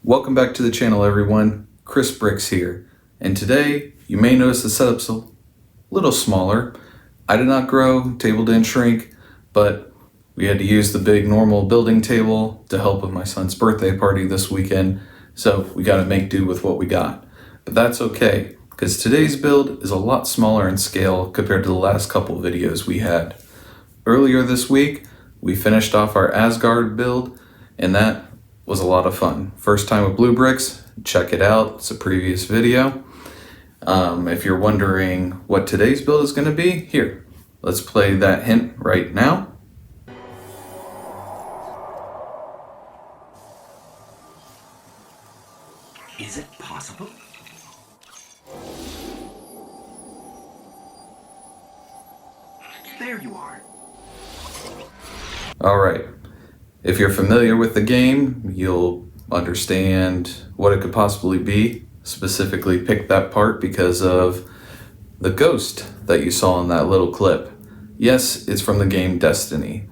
Welcome back to the channel, everyone. Chris Bricks here, and today you may notice the setup's a little smaller. I did not grow, table didn't shrink, but we had to use the big normal building table to help with my son's birthday party this weekend, so we got to make do with what we got. But that's okay, because today's build is a lot smaller in scale compared to the last couple videos we had. Earlier this week, we finished off our Asgard build, and that was a lot of fun. First time with blue bricks, check it out, it's a previous video. If you're wondering what today's build is going to be, here, let's play that hint right now. Is it possible? There you are. Alright, if you're familiar with the game, you'll understand what it could possibly be. Specifically picked that part because of the ghost that you saw in that little clip. Yes, it's from the game Destiny.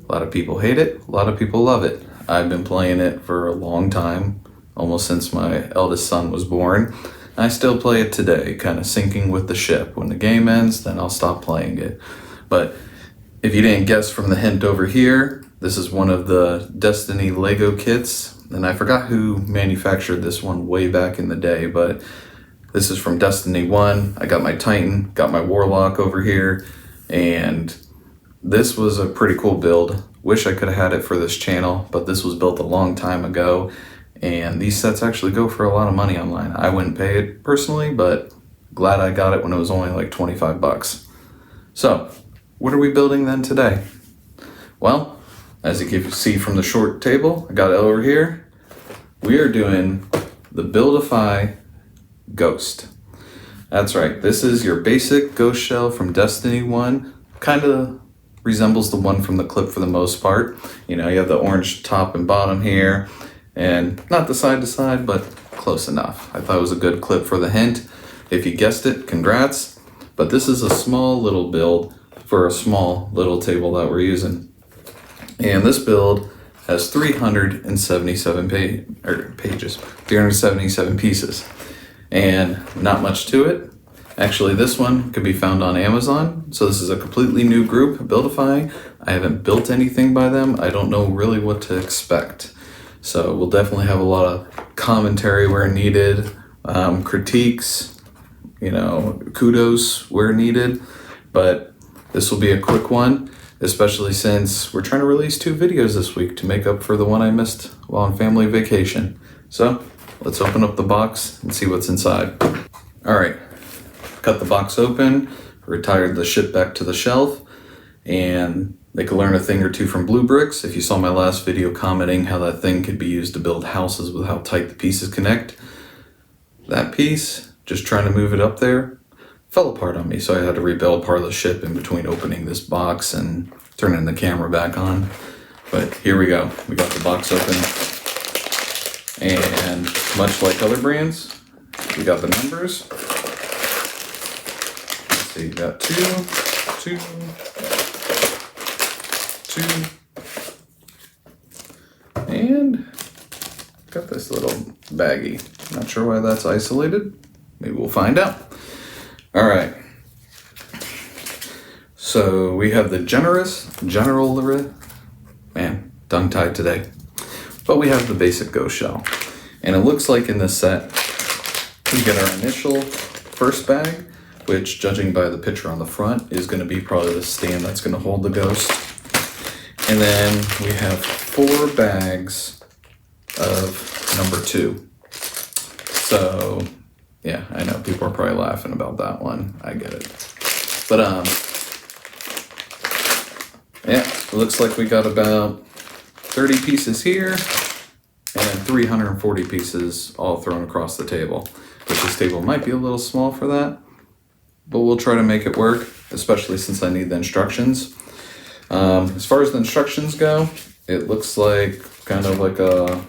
A lot of people hate it, a lot of people love it. I've been playing it for a long time, almost since my eldest son was born. I still play it today, kind of sinking with the ship. When the game ends, then I'll stop playing it. But if you didn't guess from the hint over here, this is one of the Destiny Lego kits. And I forgot who manufactured this one way back in the day, but this is from Destiny 1. I got my Titan, got my Warlock over here, and this was a pretty cool build. Wish I could have had it for this channel, but this was built a long time ago, and these sets actually go for a lot of money online. I wouldn't pay it personally, but glad I got it when it was only like 25 bucks. So, what are we building then today? Well, as you can see from the short table, I got it over here. We are doing the Buildify Ghost. That's right, this is your basic ghost shell from Destiny 1. Kind of resembles the one from the clip for the most part. You know, you have the orange top and bottom here, and not the side to side, but close enough. I thought it was a good clip for the hint. If you guessed it, congrats. But this is a small little build for a small little table that we're using. And this build has 377 pages, 377 pieces, and not much to it. Actually, this one can be found on Amazon. So this is a completely new group, Buildify. I haven't built anything by them. I don't know really what to expect. So we'll definitely have a lot of commentary where needed, critiques, you know, kudos where needed, but this will be a quick one, especially since we're trying to release 2 videos this week to make up for the one I missed while on family vacation. So let's open up the box and see what's inside. All right, cut the box open, retired the ship back to the shelf, and they could learn a thing or two from blue bricks. If you saw my last video commenting how that thing could be used to build houses with how tight the pieces connect, that piece, just trying to move it up there, fell apart on me, so I had to rebuild part of the ship in between opening this box and turning the camera back on. But here we go. We got the box open, and much like other brands, we got the numbers. Let's see, we got 2, 2, 2, and got this little baggie. Not sure why that's isolated. Maybe we'll find out. All right, so we have the general, man, tongue-tied today. But we have the basic ghost shell. And it looks like in this set, we get our initial first bag, which judging by the picture on the front, is gonna be probably the stand that's gonna hold the ghost. And then we have 4 bags of number 2. So, yeah, I know people are probably laughing about that one. I get it. But, yeah, it looks like we got about 30 pieces here and 340 pieces all thrown across the table. But this table might be a little small for that, but we'll try to make it work, especially since I need the instructions. As far as the instructions go, it looks like kind of like a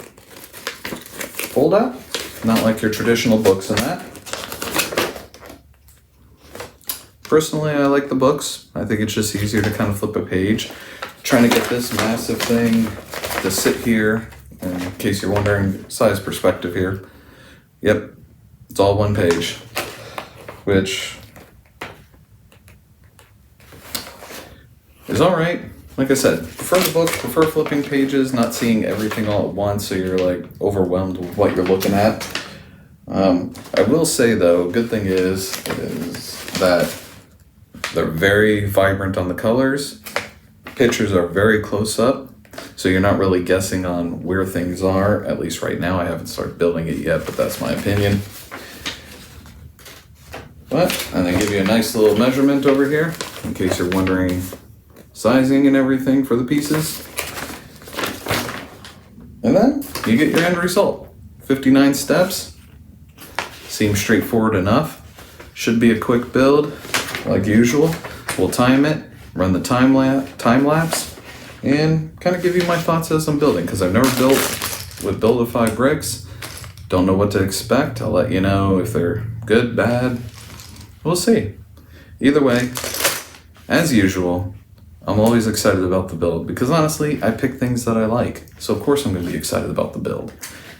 fold-out. Not like your traditional books and that. Personally, I like the books. I think it's just easier to kind of flip a page. Trying to get this massive thing to sit here In case you're wondering, size perspective here. Yep, it's all one page, which is alright. Like I said, prefer the book, prefer flipping pages, not seeing everything all at once so you're like overwhelmed with what you're looking at. I will say though, good thing is that they're very vibrant on the colors. Pictures are very close up, so you're not really guessing on where things are, at least right now. I haven't started building it yet, but that's my opinion. And they give you a nice little measurement over here, in case you're wondering sizing and everything for the pieces. And then you get your end result. 59 steps. Seems straightforward enough. Should be a quick build, like usual. We'll time it, run the time lapse, and kind of give you my thoughts as I'm building, because I've never built with Buildify bricks. Don't know what to expect. I'll let you know if they're good, bad. We'll see. Either way, as usual, I'm always excited about the build, because honestly, I pick things that I like. So of course I'm going to be excited about the build.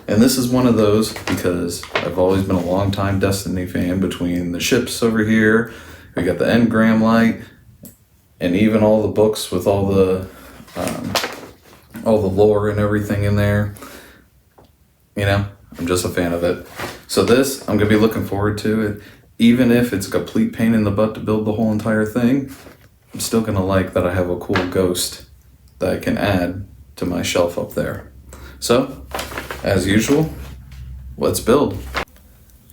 And this is one of those because I've always been a long time Destiny fan. Between the ships over here, we got the engram light, and even all the books with all the lore and everything in there. You know, I'm just a fan of it. So this, I'm going to be looking forward to it. Even if it's a complete pain in the butt to build the whole entire thing, I'm still going to like that I have a cool ghost that I can add to my shelf up there. So, as usual, let's build.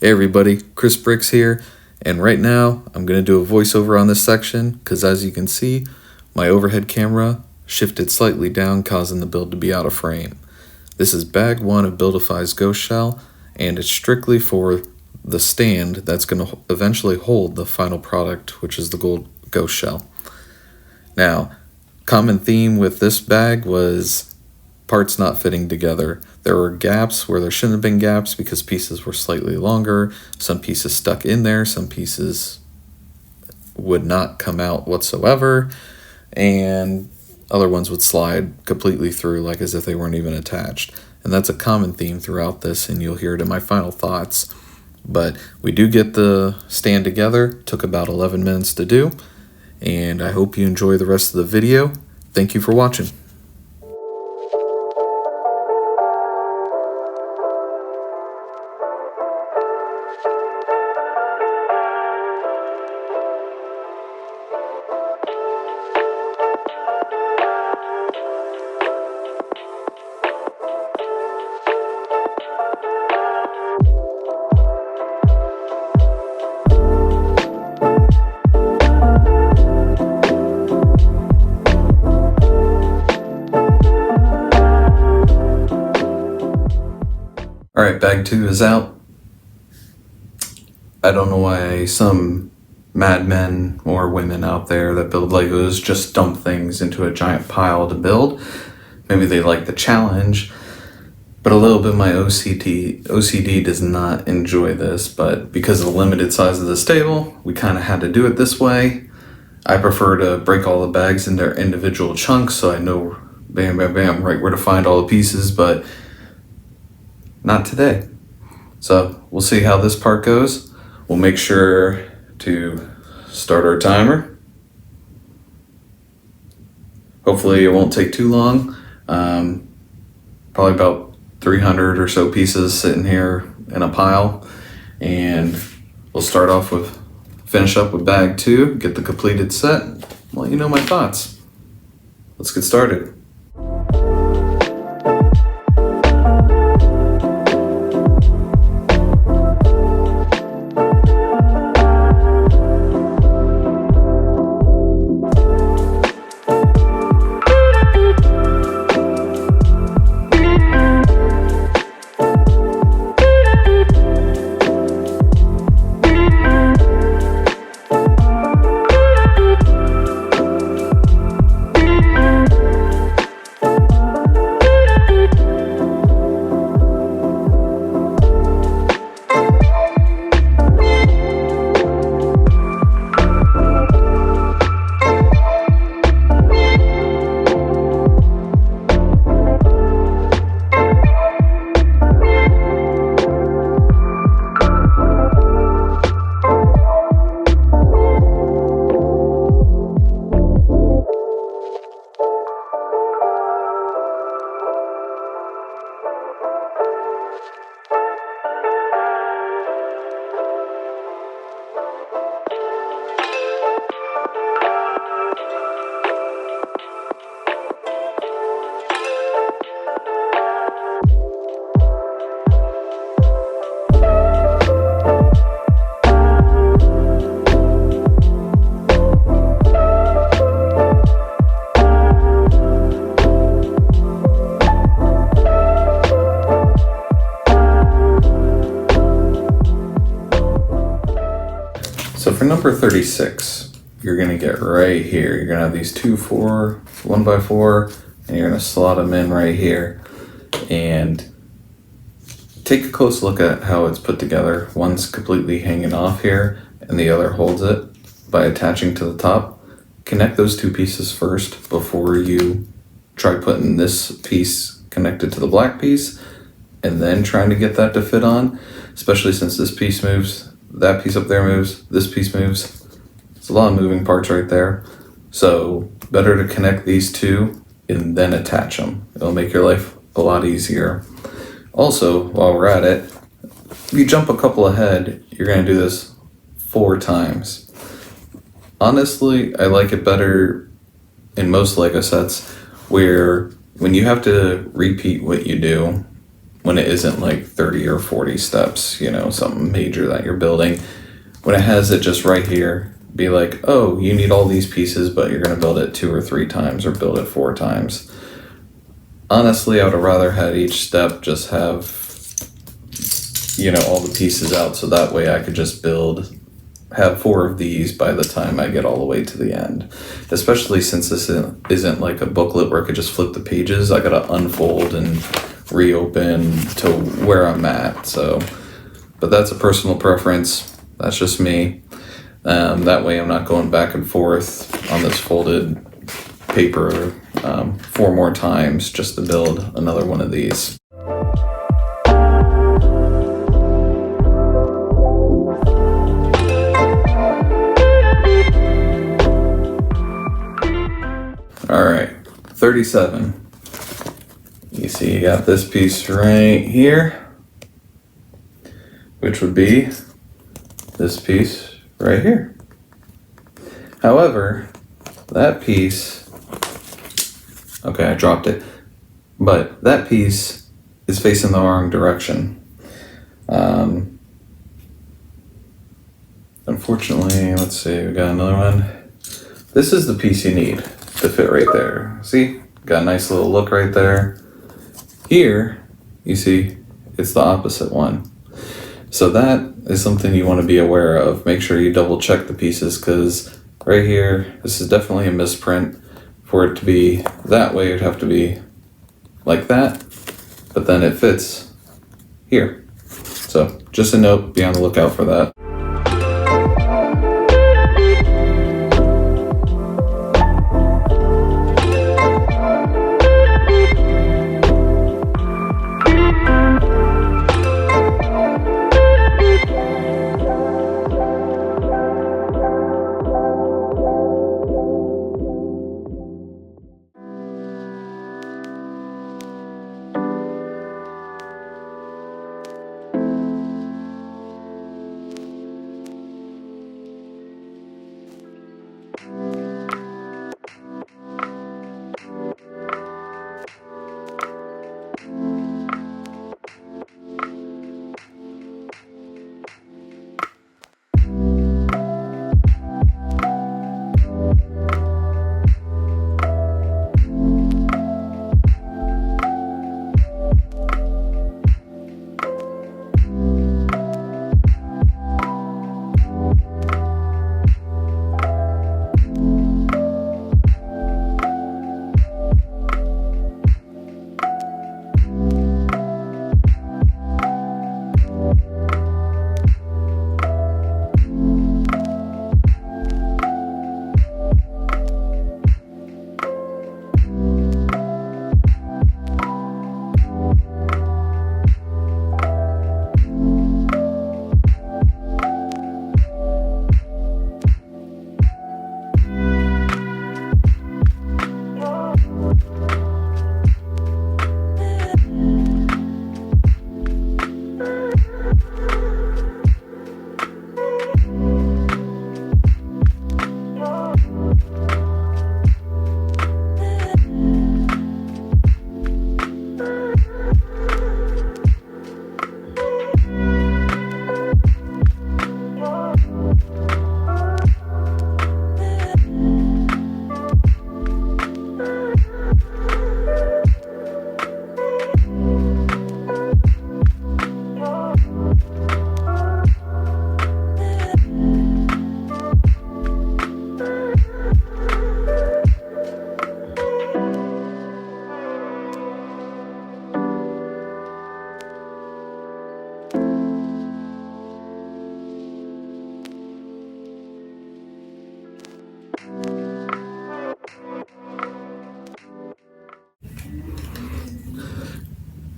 Hey everybody, Chris Bricks here, and right now I'm going to do a voiceover on this section because as you can see, my overhead camera shifted slightly down, causing the build to be out of frame. This is bag 1 of Buildify's Ghost Shell, and it's strictly for the stand that's going to eventually hold the final product, which is the gold Ghost Shell. Now, common theme with this bag was parts not fitting together. There were gaps where there shouldn't have been gaps because pieces were slightly longer. Some pieces stuck in there, some pieces would not come out whatsoever, and other ones would slide completely through like as if they weren't even attached. And that's a common theme throughout this, and you'll hear it in my final thoughts. But we do get the stand together. Took about 11 minutes to do, and I hope you enjoy the rest of the video. Thank you for watching. Alright, bag 2 is out. I don't know why some madmen or women out there that build Legos just dump things into a giant pile to build. Maybe they like the challenge, but a little bit of my OCD does not enjoy this, but because of the limited size of this table, we kind of had to do it this way. I prefer to break all the bags into their individual chunks so I know bam, bam, bam, right where to find all the pieces, but not today. So we'll see how this part goes. We'll make sure to start our timer. Hopefully it won't take too long. Probably about 300 or so pieces sitting here in a pile. And we'll start off with, finish up with bag 2, get the completed set, let you know my thoughts. Let's get started. for number 36, you're going to get right here. You're going to have these 1x4, and you're going to slot them in right here. And take a close look at how it's put together. One's completely hanging off here, and the other holds it by attaching to the top. Connect those two pieces first before you try putting this piece connected to the black piece, and then trying to get that to fit on, especially since this piece moves, that piece up there moves, this piece moves. It's a lot of moving parts right there. So better to connect these two and then attach them. It'll make your life a lot easier. Also, while we're at it, if you jump a couple ahead, you're going to do this 4 times. Honestly, I like it better in most LEGO sets where when you have to repeat what you do, when it isn't like 30 or 40 steps, you know, something major that you're building, when it has it just right here, be like, oh, you need all these pieces, but you're going to build it 2 or 3 times or build it 4 times. Honestly, I would have rather had each step just have, you know, all the pieces out, so that way I could just have 4 of these by the time I get all the way to the end. Especially since this isn't like a booklet where I could just flip the pages. I gotta unfold and reopen to where I'm at. So, but that's a personal preference. That's just me. That way I'm not going back and forth on this folded paper 4 more times just to build another one of these. Alright, 37. You see you got this piece right here, which would be this piece right here. However, that piece, okay, I dropped it, but that piece is facing the wrong direction. Unfortunately, let's see, we got another one. This is the piece you need to fit right there. See, got a nice little look right there. Here, you see, it's the opposite one. So that is something you want to be aware of. Make sure you double check the pieces, because right here, this is definitely a misprint. For it to be that way, it'd have to be like that, but then it fits here. So just a note, be on the lookout for that.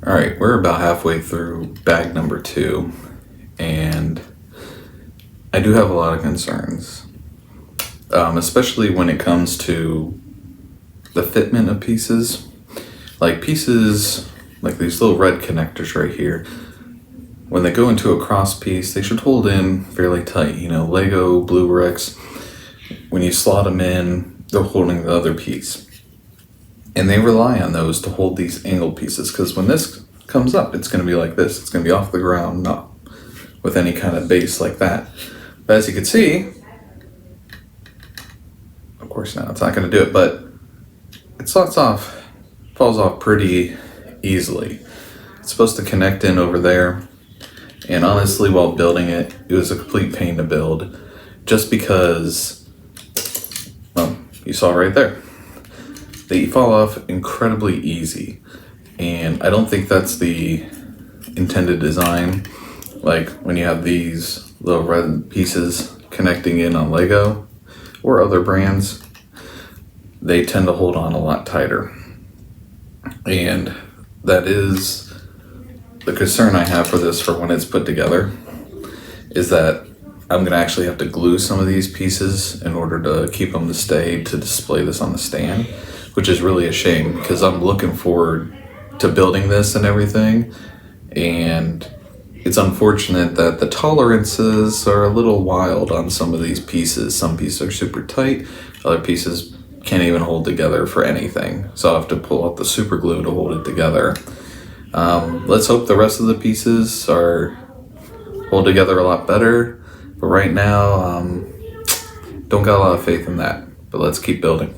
All right, we're about halfway through bag number 2, and I do have a lot of concerns, especially when it comes to the fitment of pieces. Like pieces, like these little red connectors right here, when they go into a cross piece, they should hold in fairly tight. You know, Lego, blue bricks, when you slot them in, they're holding the other piece. And they rely on those to hold these angled pieces, because when this comes up, it's going to be like this. It's going to be off the ground, not with any kind of base like that. But as you can see, of course now it's not going to do it, but it slots off, falls off pretty easily. It's supposed to connect in over there. And honestly, while building it, it was a complete pain to build, just because, well, you saw right there. They fall off incredibly easy, and I don't think that's the intended design. Like when you have these little red pieces connecting in on Lego or other brands, they tend to hold on a lot tighter. And that is the concern I have for this, for when it's put together, is that I'm gonna actually have to glue some of these pieces in order to keep them to stay to display this on the stand, which is really a shame, because I'm looking forward to building this and everything. And it's unfortunate that the tolerances are a little wild on some of these pieces. Some pieces are super tight, other pieces can't even hold together for anything. So I'll have to pull out the super glue to hold it together. Let's hope the rest of the pieces hold together a lot better. But right now, don't got a lot of faith in that. But let's keep building.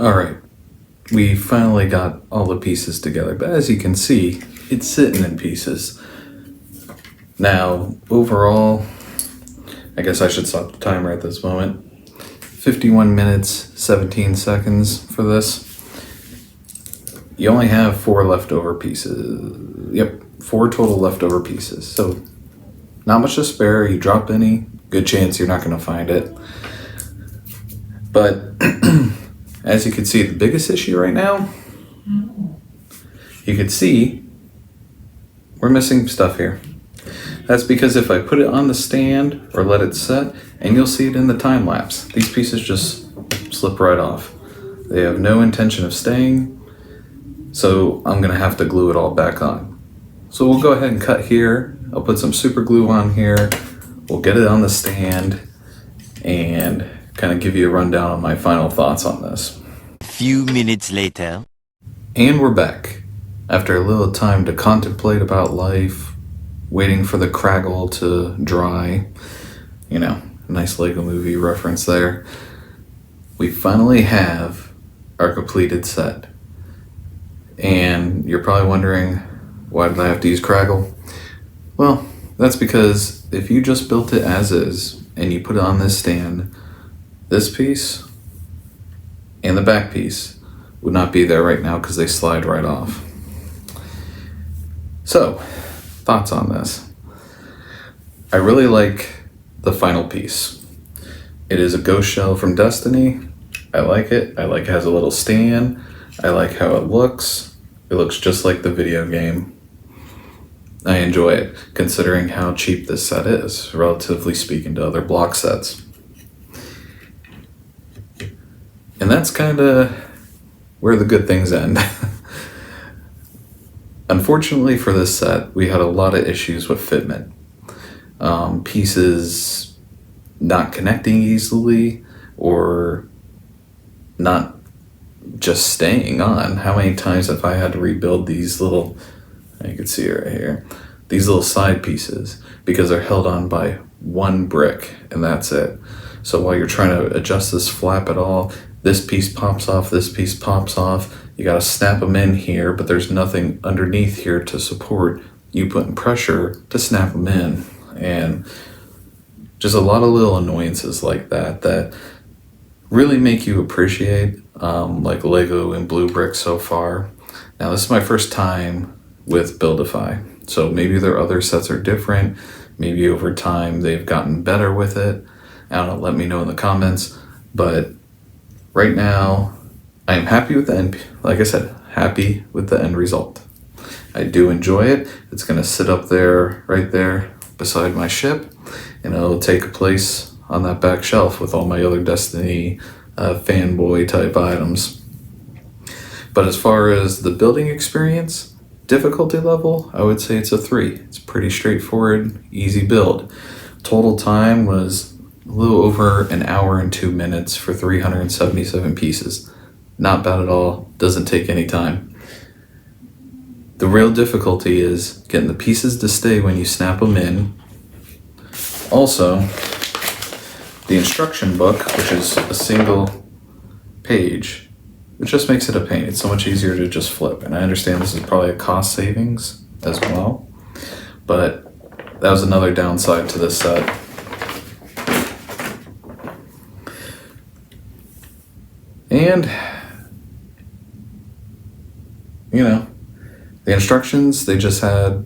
Alright, we finally got all the pieces together, but as you can see, it's sitting in pieces. Now, overall, I guess I should stop the timer at this moment. 51 minutes, 17 seconds for this. You only have 4 leftover pieces. Yep, 4 total leftover pieces. So, not much to spare. You drop any, good chance you're not going to find it. But as you can see, the biggest issue right now, you can see we're missing stuff here. That's because if I put it on the stand or let it set, and you'll see it in the time lapse, these pieces just slip right off. They have no intention of staying, so I'm gonna have to glue it all back on. So we'll go ahead and cut here. I'll put some super glue on here. We'll get it on the stand and kind of give you a rundown on my final thoughts on this. A few minutes later. And we're back. After a little time to contemplate about life, waiting for the craggle to dry, nice Lego movie reference there, we finally have our completed set. And you're probably wondering, why did I have to use craggle? Well, that's because if you just built it as is and you put it on this stand, this piece and the back piece would not be there right now because they slide right off. So, thoughts on this? I really like the final piece. It is a ghost shell from Destiny. I like it. I like it has a little stand. I like how it looks. It looks just like the video game. I enjoy it, considering how cheap this set is, relatively speaking to other block sets. And that's kind of where the good things end. Unfortunately for this set, we had a lot of issues with fitment. Pieces not connecting easily, or not just staying on. How many times have I had to rebuild these little, you can see it right here, these little side pieces, because they're held on by one brick and that's it. So while you're trying to adjust this flap at all, this piece pops off, this piece pops off, you gotta snap them in here, but there's nothing underneath here to support you putting pressure to snap them in. And just a lot of little annoyances like that really make you appreciate like Lego and Blue Brick so far. Now this is my first time with Buildify, so maybe their other sets are different. Maybe over time they've gotten better with it. I don't know, let me know in the comments. But right now, I am happy with the end. Like I said, happy with the end result. I do enjoy it. It's gonna sit up there, right there, beside my ship, and it'll take a place on that back shelf with all my other Destiny fanboy type items. But as far as the building experience, difficulty level, I would say it's a 3. It's pretty straightforward, easy build. Total time was a little over an hour and 2 minutes for 377 pieces. Not bad at all, doesn't take any time. The real difficulty is getting the pieces to stay when you snap them in. Also, the instruction book, which is a single page, it just makes it a pain. It's so much easier to just flip. And I understand this is probably a cost savings as well, but that was another downside to this set. And, the instructions, they just had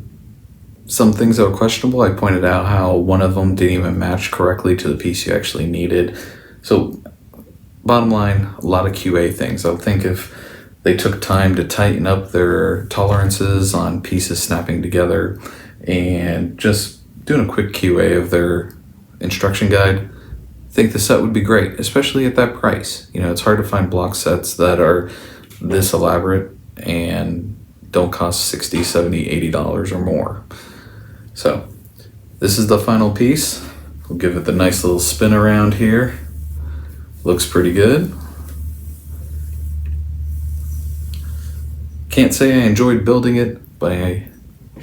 some things that were questionable. I pointed out how one of them didn't even match correctly to the piece you actually needed. So, bottom line, a lot of QA things. I would think if they took time to tighten up their tolerances on pieces snapping together and just doing a quick QA of their instruction guide, I think the set would be great, especially at that price. It's hard to find block sets that are this elaborate and don't cost $60, $70, $80 or more. So, this is the final piece. We'll give it the nice little spin around here. Looks pretty good. Can't say I enjoyed building it, but I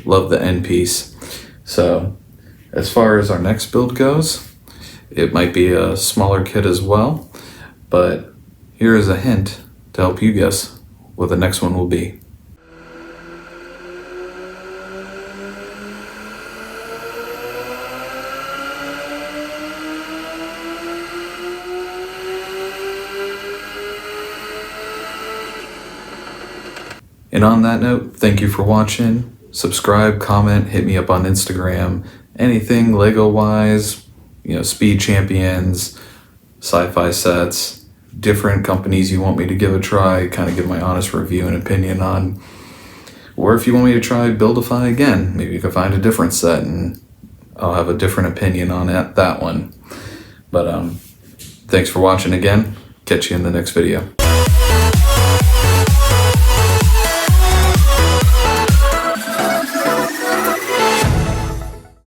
love the end piece. So, as far as our next build goes, it might be a smaller kit as well, but here is a hint to help you guess what the next one will be. And on that note, thank you for watching. Subscribe, comment, hit me up on Instagram. Anything Lego-wise, Speed Champions, Sci-Fi sets, different companies you want me to give a try, kind of give my honest review and opinion on. Or if you want me to try Buildify again, maybe you can find a different set and I'll have a different opinion on that one. But thanks for watching again. Catch you in the next video.